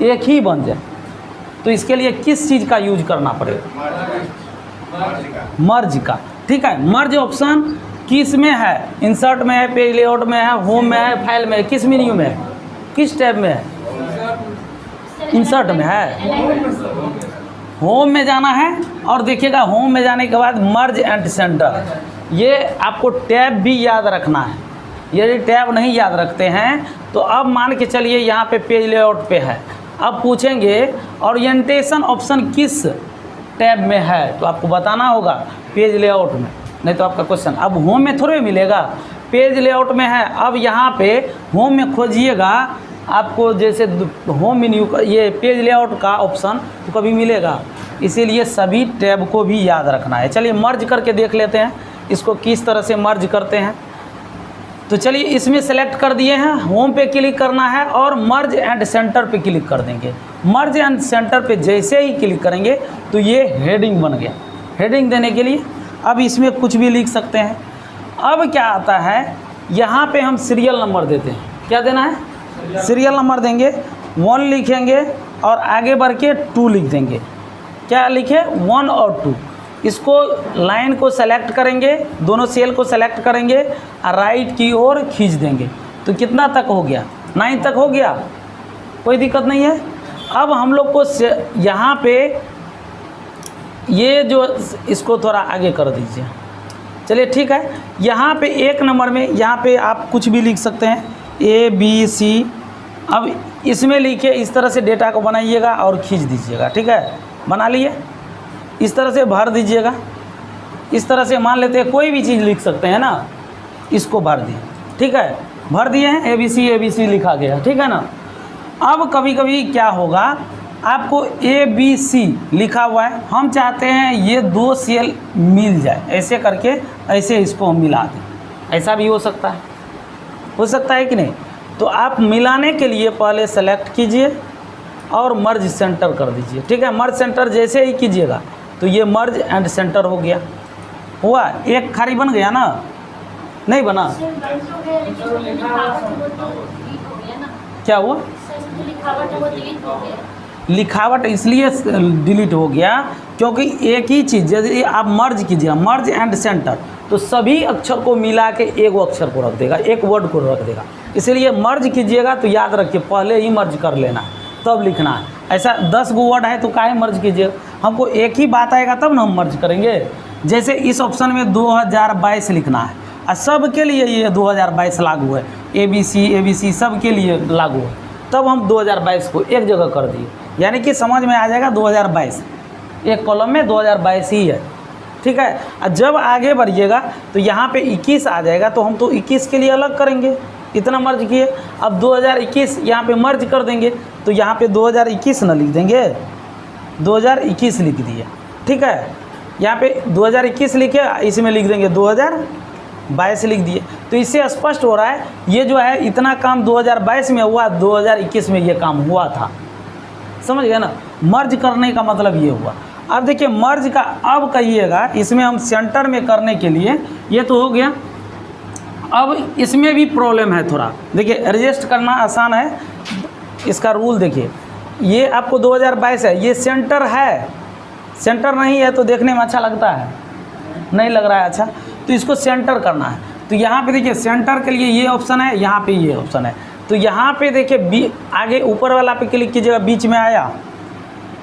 एक ही बन जाए, तो इसके लिए किस चीज़ का यूज करना पड़ेगा? मर्ज का। ठीक है, मर्ज ऑप्शन किस में है? इंसर्ट में है, पेज लेआउट में है, होम में है, फाइल में है, किस मेन्यू में है, किस टैब में है? इंसर्ट में है। होम में जाना है और देखिएगा होम में जाने के बाद मर्ज एंड सेंटर, ये आपको टैब भी याद रखना है। यदि टैब नहीं याद रखते हैं तो अब मान के चलिए यहाँ पे पेज लेआउट पे है, अब पूछेंगे ओरिएंटेशन ऑप्शन किस टैब में है, तो आपको बताना होगा पेज लेआउट में, नहीं तो आपका क्वेश्चन अब होम में थोड़े मिलेगा, पेज लेआउट में है। अब यहाँ पे होम में खोजिएगा आपको जैसे होम मेन्यू का ये पेज लेआउट का ऑप्शन तो कभी मिलेगा, इसीलिए सभी टैब को भी याद रखना है। चलिए मर्ज करके देख लेते हैं इसको किस तरह से मर्ज करते हैं। तो चलिए इसमें सेलेक्ट कर दिए हैं, होम पे क्लिक करना है और मर्ज एंड सेंटर पे क्लिक कर देंगे। मर्ज एंड सेंटर पे जैसे ही क्लिक करेंगे तो ये हेडिंग बन गया। हेडिंग देने के लिए अब इसमें कुछ भी लिख सकते हैं। अब क्या आता है, यहाँ पे हम सीरियल नंबर देते हैं, क्या देना है? सीरियल नंबर देंगे, 1 लिखेंगे और आगे बढ़ के 2 लिख देंगे। क्या लिखे? 1 और 2। इसको लाइन को सेलेक्ट करेंगे, दोनों सेल को सेलेक्ट करेंगे और राइट की ओर खींच देंगे। तो कितना तक हो गया? 9 तक हो गया, कोई दिक्कत नहीं है। अब हम लोग को यहाँ पे ये जो इसको थोड़ा आगे कर दीजिए। चलिए ठीक है, यहाँ पे 1 नंबर में यहाँ पे आप कुछ भी लिख सकते हैं, ABC। अब इसमें लिखिए, इस तरह से डेटा को बनाइएगा और खींच दीजिएगा। ठीक है, बना लिए, इस तरह से भर दीजिएगा। इस तरह से मान लेते हैं कोई भी चीज़ लिख सकते हैं ना, इसको भर दिए। ठीक है, भर दिए हैं, ABC लिखा गया। ठीक है ना। अब कभी कभी क्या होगा, आपको ABC लिखा हुआ है, हम चाहते हैं ये 2 सेल मिल जाए, ऐसे करके ऐसे इसको हम मिला दें, ऐसा भी हो सकता है कि नहीं? तो आप मिलाने के लिए पहले सेलेक्ट कीजिए और मर्ज सेंटर कर दीजिए। ठीक है, मर्ज सेंटर जैसे ही कीजिएगा तो ये मर्ज एंड सेंटर हो गया। हुआ, एक खाली बन गया ना? नहीं बना? क्या हुआ? लिखावट इसलिए डिलीट हो गया क्योंकि एक ही चीज़ यदि आप मर्ज कीजिएगा, मर्ज एंड सेंटर, तो सभी अक्षर को मिला के एक अक्षर को रख देगा, एक वर्ड को रख देगा। इसलिए मर्ज कीजिएगा तो याद रखिए पहले ही मर्ज कर लेना है तब लिखना है। ऐसा 10 गो वर्ड है तो काहे मर्ज कीजिएगा, हमको एक ही बात आएगा तब ना हम मर्ज करेंगे। जैसे इस ऑप्शन में 2022 लिखना है और सब के लिए ये 2022 लागू है, ABC सब के लिए लागू है, तब हम 2022 को एक जगह कर दिए, यानी कि समझ में आ जाएगा 2022, एक कॉलम में 2022 ही है। ठीक है, और जब आगे बढ़िएगा तो यहाँ पे 21 आ जाएगा, तो हम तो 21 के लिए अलग करेंगे, इतना मर्ज किए। अब 2021 यहाँ पे मर्ज कर देंगे, तो यहाँ पे 2021 ना लिख देंगे, 2021 लिख दिए। ठीक है, यहाँ पे 2021 लिखे, इसमें लिख देंगे 2022 लिख दिए। तो इससे स्पष्ट हो रहा है ये जो है इतना काम 2022 में हुआ, 2021 में ये काम हुआ था। समझ गए ना, मर्ज करने का मतलब ये हुआ। अब देखिए मर्ज का अब कहिएगा, इसमें हम सेंटर में करने के लिए ये तो हो गया। अब इसमें भी प्रॉब्लम है थोड़ा, देखिए एडजस्ट करना आसान है, इसका रूल देखिए, ये आपको 2022 है, ये सेंटर है, सेंटर नहीं है तो देखने में अच्छा लगता है, नहीं लग रहा है अच्छा, तो इसको सेंटर करना है। तो यहाँ पे देखिए सेंटर के लिए ये ऑप्शन है, यहाँ पे ये ऑप्शन है, तो यहाँ पे देखिए आगे ऊपर वाला पे क्लिक कीजिएगा, बीच में आया।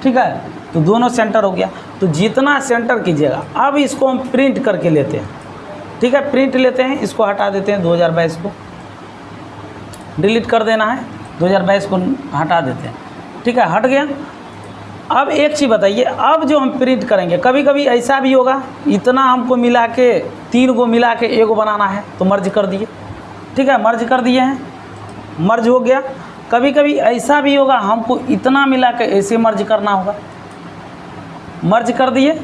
ठीक है, तो दोनों सेंटर हो गया। तो जितना सेंटर कीजिएगा, अब इसको हम प्रिंट करके लेते हैं। ठीक है, प्रिंट लेते हैं, इसको हटा देते हैं, 2022 को डिलीट कर देना है, 2022 को हटा देते हैं। ठीक है, हट गया। अब एक चीज़ बताइए, अब जो हम प्रिंट करेंगे, कभी कभी ऐसा भी होगा इतना हमको मिला के 3 को मिला के एगो बनाना है, तो मर्ज कर दिए। ठीक है, मर्ज कर दिए हैं, मर्ज हो गया। कभी कभी ऐसा भी होगा हमको इतना मिला के ऐसे मर्ज करना होगा, मर्ज कर दिए।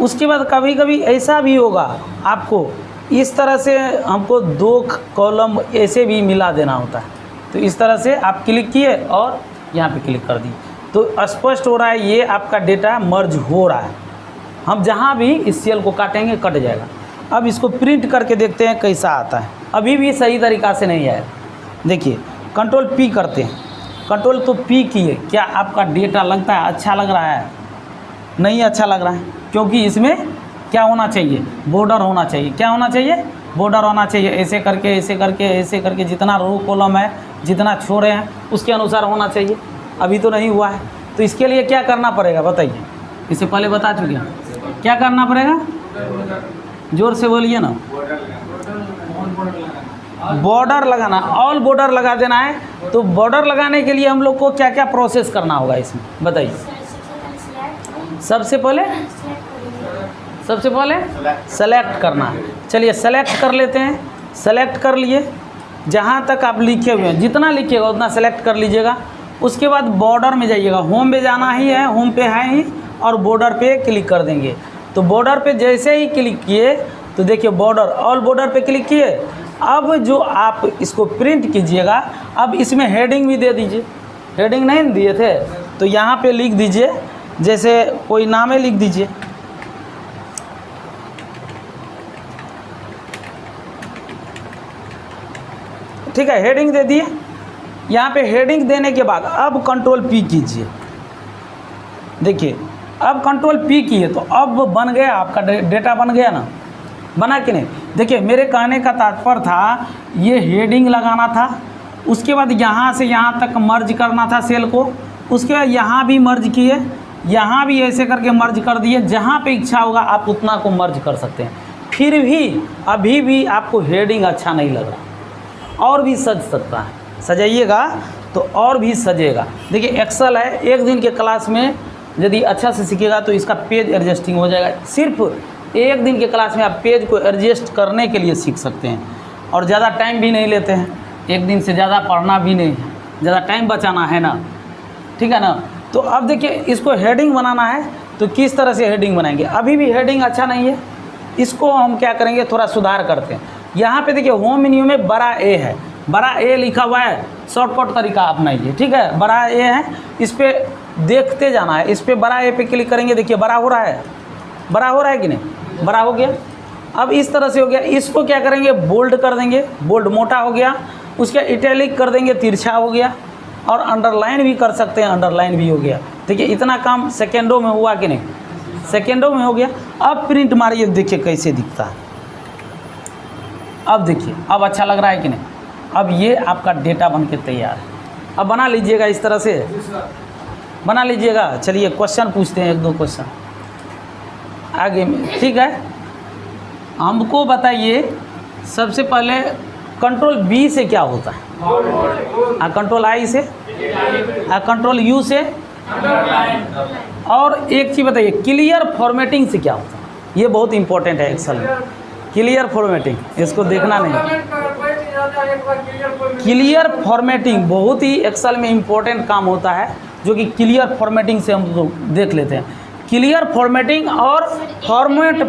उसके बाद कभी कभी ऐसा भी होगा आपको इस तरह से हमको 2 कॉलम ऐसे भी मिला देना होता है, तो इस तरह से आप क्लिक किए और यहाँ पे क्लिक कर दिए, तो स्पष्ट हो रहा है ये आपका डेटा मर्ज हो रहा है। हम जहाँ भी इस सेल को काटेंगे कट जाएगा। अब इसको प्रिंट करके देखते हैं कैसा आता है। अभी भी सही तरीक़ा से नहीं आया, देखिए Ctrl P करते हैं, कंट्रोल तो पी किए, क्या आपका डेटा लगता है अच्छा लग रहा है? नहीं अच्छा लग रहा है, क्योंकि इसमें क्या होना चाहिए? बॉर्डर होना चाहिए। क्या होना चाहिए? बॉर्डर होना चाहिए। ऐसे करके ऐसे करके ऐसे करके जितना रो कॉलम है, जितना छोड़े हैं उसके अनुसार होना चाहिए। अभी तो नहीं हुआ है, तो इसके लिए क्या करना पड़ेगा बताइए? इससे पहले बता चुके हैं क्या करना पड़ेगा, जोर से बोलिए ना। बॉर्डर लगाना, ऑल बॉर्डर लगा देना है। तो बॉर्डर लगाने के लिए हम लोग को क्या क्या प्रोसेस करना होगा इसमें बताइए? सबसे पहले सेलेक्ट करना है। चलिए सेलेक्ट कर लेते हैं। सेलेक्ट कर लिए, जहाँ तक आप लिखे हुए हैं जितना लिखिएगा उतना सेलेक्ट कर लीजिएगा। उसके बाद बॉर्डर में जाइएगा, होम पे जाना ही है, होम पे है ही, और बॉर्डर पे क्लिक कर देंगे। तो बॉर्डर पे जैसे ही क्लिक किए तो देखिए बॉर्डर, ऑल बॉर्डर पे क्लिक किए। अब जो आप इसको प्रिंट कीजिएगा, अब इसमें हेडिंग भी दे दीजिए। हेडिंग नहीं दिए थे तो यहाँ पे लिख दीजिए, जैसे कोई नाम है लिख दीजिए। ठीक है, हेडिंग दे दिए। यहाँ पे हेडिंग देने के बाद अब कंट्रोल पी कीजिए। देखिए अब कंट्रोल पी किए तो अब बन गया आपका डेटा, बन गया ना, बना कि नहीं? देखिए मेरे कहने का तात्पर्य था ये हेडिंग लगाना था, उसके बाद यहाँ से यहाँ तक मर्ज करना था सेल को, उसके बाद यहाँ भी मर्ज किए, यहाँ भी ऐसे करके मर्ज कर दिए। जहाँ पे इच्छा होगा आप उतना को मर्ज कर सकते हैं। फिर भी अभी भी आपको हेडिंग अच्छा नहीं लग रहा, और भी सज सकता है। सजाइएगा तो और भी सजेगा। देखिए एक्सेल है, एक दिन के क्लास में यदि अच्छा से सीखेगा तो इसका पेज एडजस्टिंग हो जाएगा। सिर्फ एक दिन के क्लास में आप पेज को एडजस्ट करने के लिए सीख सकते हैं, और ज़्यादा टाइम भी नहीं लेते हैं। एक दिन से ज़्यादा पढ़ना भी नहीं है, ज़्यादा टाइम बचाना है ना, ठीक है ना। तो अब देखिए इसको हेडिंग बनाना है तो किस तरह से हेडिंग बनाएंगे? अभी भी हेडिंग अच्छा नहीं है, इसको हम क्या करेंगे, थोड़ा सुधार करते हैं। यहाँ पे देखिए होम मेन्यू में बड़ा ए है, बड़ा ए लिखा हुआ है, शॉर्टकट तरीका अपनाइए। ठीक है, बड़ा ए है, इस पर देखते जाना है। इस पर बड़ा ए पे क्लिक करेंगे, देखिए बड़ा हो रहा है, बड़ा हो रहा है कि नहीं? बड़ा हो गया। अब इस तरह से हो गया। इसको क्या करेंगे, बोल्ड कर देंगे, बोल्ड मोटा हो गया। उसके इटैलिक कर देंगे, तिरछा हो गया। और अंडरलाइन भी कर सकते हैं, अंडरलाइन भी हो गया। देखिए इतना काम सेकेंडों में हुआ कि नहीं? सेकेंडों में हो गया। अब प्रिंट मारिए, देखिए कैसे दिखता है। अब देखिए अब अच्छा लग रहा है कि नहीं? अब ये आपका डेटा बन के तैयार है। अब बना लीजिएगा, इस तरह से बना लीजिएगा। चलिए क्वेश्चन पूछते हैं, एक दो क्वेश्चन आगे में। ठीक है, हमको बताइए सबसे पहले कंट्रोल बी से क्या होता है, कंट्रोल आई से, कंट्रोल यू से, और एक चीज़ बताइए क्लियर फॉर्मेटिंग से क्या होता है? ये बहुत इंपॉर्टेंट है एक्सेल में, क्लियर फॉर्मेटिंग, इसको देखना नहीं। क्लियर फॉर्मेटिंग बहुत ही एक्सेल में इंपॉर्टेंट काम होता है, जो कि क्लियर फॉर्मेटिंग से हम लोग देख लेते हैं। क्लियर फॉर्मेटिंग और फॉर्मेट